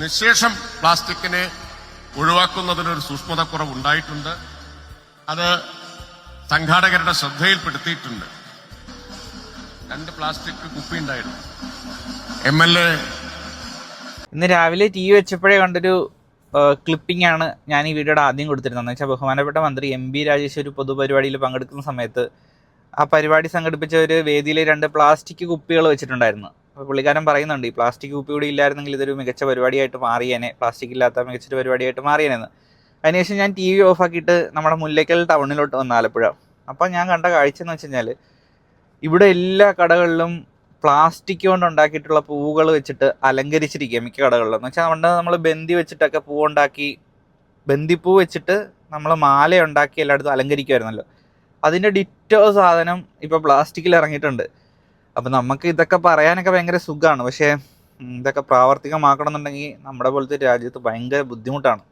നിശേഷം പ്ലാസ്റ്റിക്കിനെ ഒഴിവാക്കുന്നതിനൊരു സൂക്ഷ്മതക്കുറവ് ഉണ്ടായിട്ടുണ്ട്. അത് സംഘാടകരുടെ ശ്രദ്ധയിൽപ്പെടുത്തിയിട്ടുണ്ട്. 2 പ്ലാസ്റ്റിക് കുപ്പി ഉണ്ടായിരുന്നു. MLA ഇന്ന് രാവിലെ TV വെച്ചപ്പോഴേ കണ്ടൊരു ക്ലിപ്പിംഗ് ആണ് ഞാൻ ഈ വീഡിയോയുടെ ആദ്യം കൊടുത്തിരുന്നത്. എന്ന് വെച്ചാൽ ബഹുമാനപ്പെട്ട മന്ത്രി MB രാജേഷ് ഒരു പൊതുപരിപാടിയിൽ പങ്കെടുക്കുന്ന സമയത്ത് ആ പരിപാടി സംഘടിപ്പിച്ച ഒരു വേദിയിൽ 2 പ്ലാസ്റ്റിക് കുപ്പികൾ വെച്ചിട്ടുണ്ടായിരുന്നു. അപ്പോൾ പുള്ളിക്കാരൻ പറയുന്നുണ്ട്, ഈ പ്ലാസ്റ്റിക് കുപ്പി കൂടി ഇല്ലായിരുന്നെങ്കിൽ ഇതൊരു മികച്ച പരിപാടിയായിട്ട് മാറിയേനെ, പ്ലാസ്റ്റിക് ഇല്ലാത്ത മികച്ചൊരു പരിപാടിയായിട്ട് മാറിയേനെന്ന്. അതിനുശേഷം ഞാൻ TV ഓഫാക്കിയിട്ട് നമ്മുടെ മുല്ലയ്ക്കൽ ടൗണിലോട്ട് വന്ന ആലപ്പുഴ. അപ്പോൾ ഞാൻ കണ്ട കാഴ്ച എന്ന് വെച്ച് കഴിഞ്ഞാൽ ഇവിടെ എല്ലാ കടകളിലും പ്ലാസ്റ്റിക് കൊണ്ട് ഉണ്ടാക്കിയിട്ടുള്ള പൂവുകൾ വെച്ചിട്ട് അലങ്കരിച്ചിരിക്കുക മിക്ക കടകളിലും. എന്ന് വെച്ചാൽ പണ്ട് നമ്മൾ ബന്ദി വെച്ചിട്ടൊക്കെ പൂവുണ്ടാക്കി, ബന്ദിപ്പൂ വെച്ചിട്ട് നമ്മൾ മാല ഉണ്ടാക്കി എല്ലായിടത്തും അലങ്കരിക്കുമായിരുന്നല്ലോ. അതിൻ്റെ ഡിറ്റോ സാധനം ഇപ്പോൾ പ്ലാസ്റ്റിക്കിൽ ഇറങ്ങിയിട്ടുണ്ട്. അപ്പം നമുക്ക് ഇതൊക്കെ പറയാനൊക്കെ ഭയങ്കര സുഖമാണ്, പക്ഷേ ഇതൊക്കെ പ്രാവർത്തികമാക്കണം എന്നുണ്ടെങ്കിൽ നമ്മുടെ പോലത്തെ രാജ്യത്ത് ഭയങ്കര ബുദ്ധിമുട്ടാണ്.